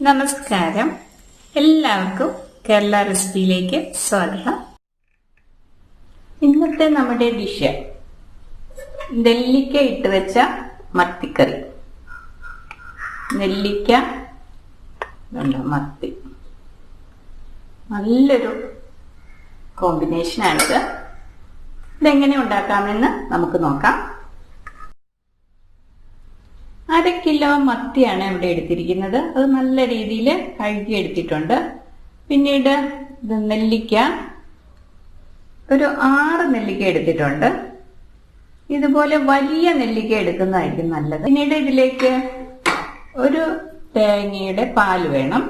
നമസ്കാരം, എല്ലാവർക്കും കേരള റെസിപ്പിയിലേക്ക് സ്വാഗതം. ഇന്നത്തെ നമ്മുടെ ഡിഷ് നെല്ലിക്ക ഇട്ട് വെച്ച മത്തിക്കറി. നെല്ലിക്ക, മത്തി, നല്ലൊരു കോമ്പിനേഷനാണിത്. ഇതെങ്ങനെ ഉണ്ടാക്കാമെന്ന് നമുക്ക് നോക്കാം. 1/2 കിലോ മത്തിയാണ് ഇവിടെ എടുത്തിരിക്കുന്നത്. അത് നല്ല രീതിയിൽ കഴുകി എടുത്തിട്ടുണ്ട്. പിന്നീട് ഇത് നെല്ലിക്ക, ഒരു 6 നെല്ലിക്ക എടുത്തിട്ടുണ്ട്. ഇതുപോലെ വലിയ നെല്ലിക്ക എടുക്കുന്നതായിരിക്കും നല്ലത്. പിന്നീട് ഇതിലേക്ക് ഒരു തേങ്ങയുടെ പാല് വേണം.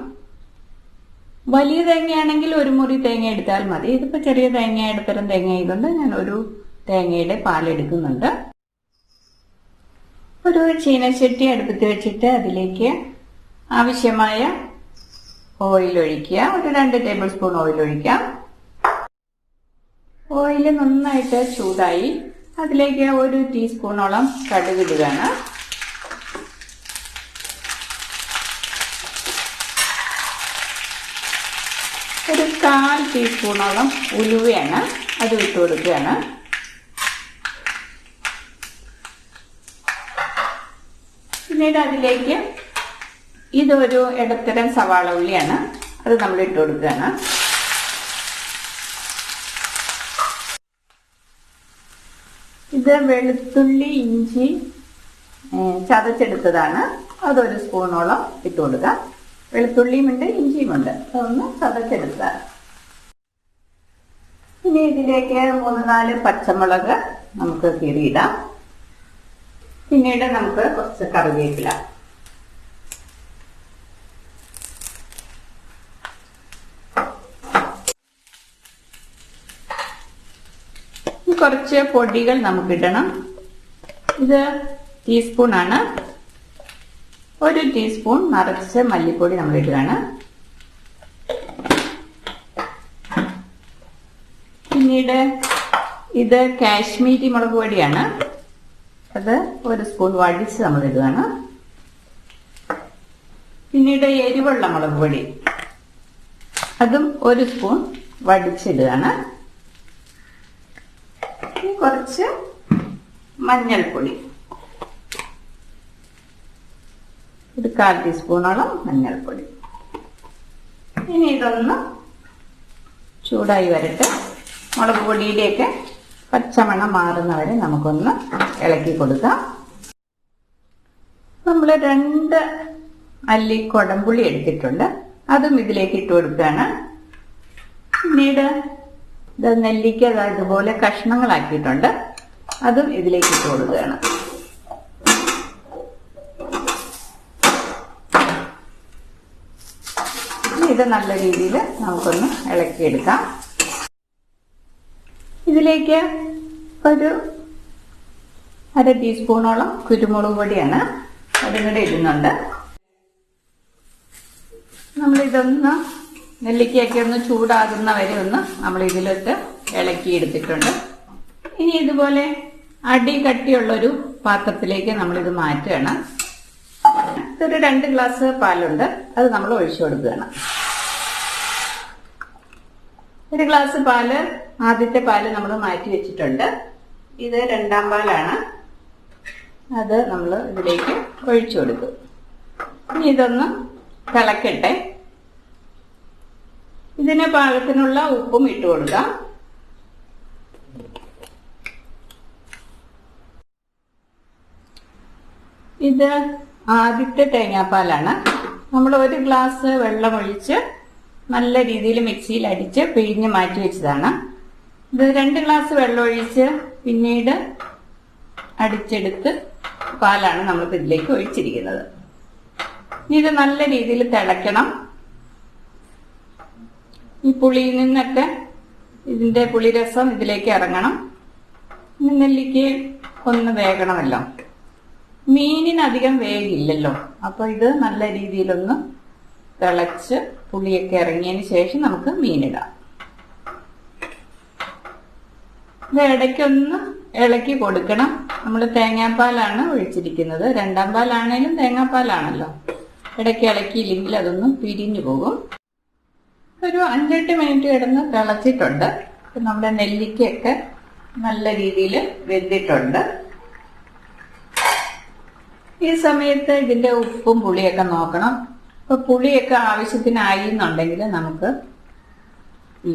വലിയ തേങ്ങയാണെങ്കിൽ 1 മുറി തേങ്ങ എടുത്താൽ മതി. ഇതിപ്പോ ചെറിയ തേങ്ങ, ഇടത്തരം തേങ്ങ ആയതുകൊണ്ട് ഞാൻ ഒരു തേങ്ങയുടെ പാൽ എടുക്കുന്നുണ്ട്. ഒരു ചീനച്ചട്ടി അടുപ്പത്ത് വെച്ചിട്ട് അതിലേക്ക് ആവശ്യമായ ഓയിൽ ഒഴിക്കുക. ഒരു 2 ടേബിൾ സ്പൂൺ ഓയിൽ ഒഴിക്കാം. ഓയിൽ നന്നായിട്ട് ചൂടായി അതിലേക്ക് 1 ടീസ്പൂണോളം കടുക് ഇടുകയാണ്. ഒരു 1/4 ടീസ്പൂണോളം ഉലുവയാണ്, അത് ഇട്ട് കൊടുക്കുകയാണ്. പിന്നീട് അതിലേക്ക് ഇതൊരു ഇടത്തരം സവാള ഉള്ളിയാണ്, അത് നമ്മൾ ഇട്ട് കൊടുക്കുകയാണ്. ഇത് വെളുത്തുള്ളി, ഇഞ്ചി ചതച്ചെടുത്തതാണ്, അതൊരു സ്പൂണോളം ഇട്ട് കൊടുക്കുക. വെളുത്തുള്ളിയുമുണ്ട്, ഇഞ്ചിയുമുണ്ട്, അതൊന്ന് ചതച്ചെടുത്തതാണ്. ഇനി ഇതിലേക്ക് 3-4 പച്ചമുളക് നമുക്ക് കീറിയിടാം. പിന്നീട് നമുക്ക് കുറച്ച് കറിവേപ്പില, കുറച്ച് പൊടികൾ നമുക്ക് ഇടണം. ഇത് ടീസ്പൂണാണ്. 1 ടീസ്പൂൺ നിറച്ച് മല്ലിപ്പൊടി നമ്മൾ ഇടുകയാണ്. പിന്നീട് ഇത് കാശ്മീരി മുളക് പൊടിയാണ്, അത് 1 സ്പൂൺ വടിച്ച് നമ്മൾ ഇടുകയാണ്. പിന്നീട് എരിവുള്ള മുളക് പൊടി, അതും 1 സ്പൂൺ വടിച്ചിടുകയാണ്. കുറച്ച് മഞ്ഞൾപ്പൊടി, ഒരു 1/4 ടീസ്പൂണോളം മഞ്ഞൾപ്പൊടി. ഇനി ഇതൊന്ന് ചൂടായി വരട്ടെ. മുളക് പൊടിയിലേക്ക് പച്ചമണം മാറുന്നവരെ നമുക്കൊന്ന് ഇളക്കി കൊടുക്കാം. നമ്മൾ 2 അല്ലി കൊടംപുളി എടുത്തിട്ടുണ്ട്, അതും ഇതിലേക്ക് ഇട്ട് കൊടുക്കുകയാണ്. പിന്നീട് ഇത് നെല്ലിക്ക ഇതുപോലെ കഷ്ണങ്ങളാക്കിയിട്ടുണ്ട്, അതും ഇതിലേക്ക് ഇട്ട് കൊടുക്കുകയാണ്. ഇത് നല്ല രീതിയിൽ നമുക്കൊന്ന് ഇളക്കിയെടുക്കാം. ഇതിലേക്ക് ഒരു 1/2 ടീസ്പൂണോളം കുരുമുളക് പൊടിയാണ്, അതും കൂടെ ഇടുന്നുണ്ട്. നമ്മളിതൊന്ന് നെല്ലിക്കയൊക്കെ ഒന്ന് ചൂടാകുന്ന വരെ ഒന്ന് നമ്മൾ ഇതിലിട്ട് ഇളക്കിയെടുത്തിട്ടുണ്ട്. ഇനി ഇതുപോലെ അടി കട്ടിയുള്ളൊരു പാത്രത്തിലേക്ക് നമ്മളിത് മാറ്റുകയാണ്. ഇതൊരു 2 ഗ്ലാസ് പാലുണ്ട്, അത് നമ്മൾ ഒഴിച്ചു കൊടുക്കുകയാണ്. 1 ഗ്ലാസ് പാല്, ആദ്യത്തെ പാല് നമ്മൾ മാറ്റി വെച്ചിട്ടുണ്ട്. ഇത് 2ാം പാലാണ്, അത് നമ്മൾ ഇതിലേക്ക് ഒഴിച്ചു കൊടുക്കും. ഇനി ഇതൊന്ന് തിളക്കട്ടെ. ഇതിന് പാകത്തിനുള്ള ഉപ്പും ഇട്ട് കൊടുക്കാം. ഇത് ആദ്യത്തെ തേങ്ങാപ്പാലാണ്. നമ്മൾ 1 ഗ്ലാസ് വെള്ളം ഒഴിച്ച് നല്ല രീതിയിൽ മിക്സിയിൽ അടിച്ച് പിഴിഞ്ഞ് മാറ്റി വെച്ചതാണ്. ഇത് 2 ഗ്ലാസ് വെള്ളം ഒഴിച്ച് പിന്നീട് അടിച്ചെടുത്ത് പാലാണ് നമ്മൾ ഇതിലേക്ക് ഒഴിച്ചിരിക്കുന്നത്. ഇനി ഇത് നല്ല രീതിയിൽ തിളയ്ക്കണം. ഈ പുളിയിൽ നിന്നൊക്കെ ഇതിന്റെ പുളിരസം ഇതിലേക്ക് ഇറങ്ങണം. നെല്ലിക്ക ഒന്ന് വേകണമല്ലോ, മീനിന് അധികം വേഗില്ലല്ലോ. അപ്പൊ ഇത് നല്ല രീതിയിലൊന്ന് തിളച്ച് പുളിയൊക്കെ ഇറങ്ങിയതിന് ശേഷം നമുക്ക് മീനിടാം. ഇത് ഇടയ്ക്കൊന്ന് ഇളക്കി കൊടുക്കണം. നമ്മൾ തേങ്ങാപ്പാലാണ് ഒഴിച്ചിരിക്കുന്നത്, 2ാം പാലാണേലും തേങ്ങാപ്പാലാണല്ലോ. ഇടയ്ക്ക് ഇളക്കിയില്ലെങ്കിൽ അതൊന്നും പിരിഞ്ഞു പോകും. ഒരു 5-8 മിനിറ്റ് കിടന്ന് തിളച്ചിട്ടുണ്ട്. നമ്മുടെ നെല്ലിക്കയൊക്കെ നല്ല രീതിയിൽ വെന്തിട്ടുണ്ട്. ഈ സമയത്ത് ഇതിന്റെ ഉപ്പും പുളിയൊക്കെ നോക്കണം. ഇപ്പൊ പുളിയൊക്കെ ആവശ്യത്തിനായി എന്നുണ്ടെങ്കിൽ നമുക്ക് ഈ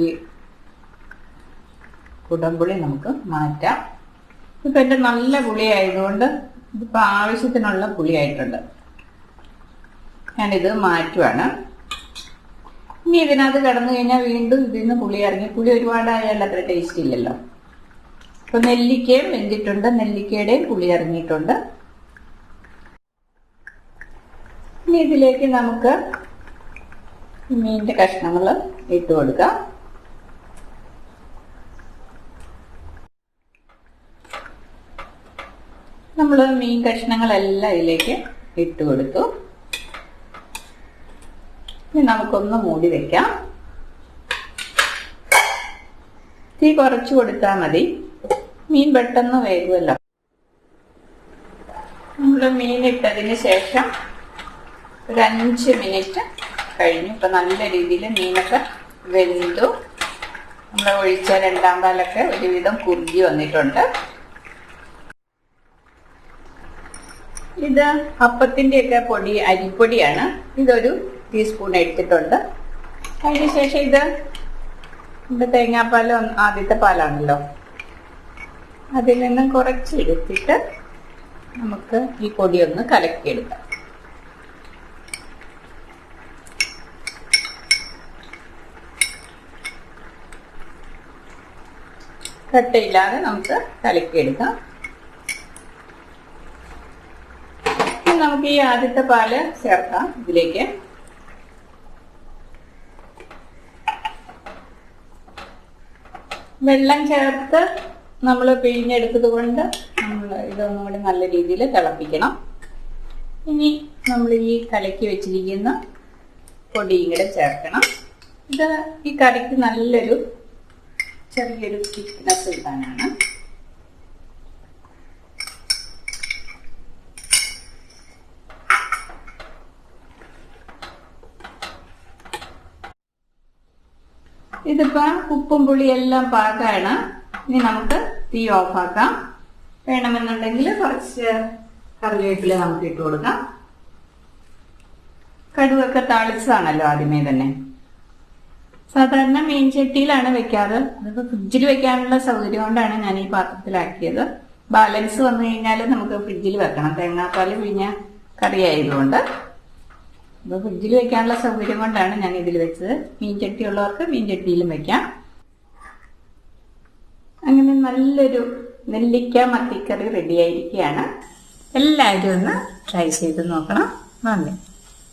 കുടംപുളി നമുക്ക് മാറ്റാം. ഇപ്പൊ എന്റെ നല്ല പുളി ആയതുകൊണ്ട് ഇതിപ്പോ ആവശ്യത്തിനുള്ള പുളി ആയിട്ടുണ്ട്. ഞാനിത് മാറ്റുവാണ്. ഇനി ഇതിനകത്ത് കിടന്നു കഴിഞ്ഞാൽ വീണ്ടും ഇതിന്ന് പുളി ഇറങ്ങി. പുളി ഒരുപാടായാലും അത്ര ടേസ്റ്റ് ഇല്ലല്ലോ. ഇപ്പൊ നെല്ലിക്കയും വെന്തിട്ടുണ്ട്, നെല്ലിക്കയുടെയും പുളി ഇറങ്ങിയിട്ടുണ്ട്. ഇനി ഇതിലേക്ക് നമുക്ക് മീനിന്റെ കഷ്ണങ്ങൾ ഇട്ട് കൊടുക്കാം. നമ്മൾ മീൻ കഷ്ണങ്ങളെല്ലാം ഇതിലേക്ക് ഇട്ട് കൊടുത്തു. ഇനി നമുക്കൊന്ന് മൂടി വെക്കാം. തീ കുറച്ച് കൊടുത്താൽ മതി, മീൻ പെട്ടെന്ന് വേകുമല്ലോ. നമ്മൾ മീൻ ഇട്ടതിന് ശേഷം ഒരു 5 മിനിറ്റ് കഴിഞ്ഞു. ഇപ്പൊ നല്ല രീതിയിൽ മീനൊക്കെ വെന്തു. നമ്മൾ ഒഴിച്ച 2ാം പാലൊക്കെ ഒരുവിധം കുറുകി വന്നിട്ടുണ്ട്. ഇത് അപ്പത്തിന്റെയൊക്കെ പൊടി, അരിപ്പൊടിയാണ്. ഇതൊരു ടീസ്പൂൺ എടുത്തിട്ടുണ്ട്. അതിനുശേഷം ഇത് നമ്മുടെ തേങ്ങാപ്പാൽ ആദ്യത്തെ പാലാണല്ലോ, അതിൽ നിന്നും കുറച്ച് എടുത്തിട്ട് നമുക്ക് ഈ പൊടി ഒന്ന് കലക്കിയെടുക്കാം. കട്ടയില്ലാതെ നമുക്ക് കലക്കിയെടുക്കാം. നമുക്ക് ഈ ആദ്യത്തെ പാല് ചേർക്കാം ഇതിലേക്ക്. വെള്ളം ചേർത്ത് നമ്മൾ പിഴിഞ്ഞെടുത്തത് കൊണ്ട് നമ്മൾ ഇതൊന്നും കൂടി നല്ല രീതിയിൽ തിളപ്പിക്കണം. ഇനി നമ്മൾ ഈ കലക്കി വെച്ചിരിക്കുന്ന പൊടിയും കൂടെ ചേർക്കണം. ഇത് ഈ കറിക്ക് നല്ലൊരു ചെറിയൊരു തിക്നെസ് കിട്ടാനാണ്. ഇതിപ്പോ ഉപ്പും പുളിയെല്ലാം പാകമാണ്. ഇനി നമുക്ക് തീ ഓഫാക്കാം. വേണമെന്നുണ്ടെങ്കിൽ കുറച്ച് കറിവേപ്പില നമുക്ക് ഇട്ട് കൊടുക്കാം. കടുകൊക്കെ താളിച്ചതാണല്ലോ ആദ്യമേ തന്നെ. സാധാരണ മീൻ ചട്ടിയിലാണ് വെക്കാറ്. അതിപ്പോ ഫ്രിഡ്ജിൽ വെക്കാനുള്ള സൗകര്യം കൊണ്ടാണ് ഞാൻ ഈ പാത്രത്തിലാക്കിയത്. ബാലൻസ് വന്നു കഴിഞ്ഞാൽ നമുക്ക് ഫ്രിഡ്ജിൽ വെക്കണം. തേങ്ങാപ്പാൽ പിഴിഞ്ഞ കറി ആയതുകൊണ്ട് അപ്പൊ ഫ്രിഡ്ജിൽ വെക്കാനുള്ള സൗകര്യം കൊണ്ടാണ് ഞാൻ ഇതിൽ വെച്ചത്. മീൻ ചട്ടി ഉള്ളവർക്ക് മീൻ ചട്ടിയിലും വെക്കാം. അങ്ങനെ നല്ലൊരു നെല്ലിക്ക മത്തിക്കറി റെഡി ആയിരിക്കുകയാണ്. എല്ലാവരും ഒന്ന് ട്രൈ ചെയ്ത് നോക്കണം. നന്ദി.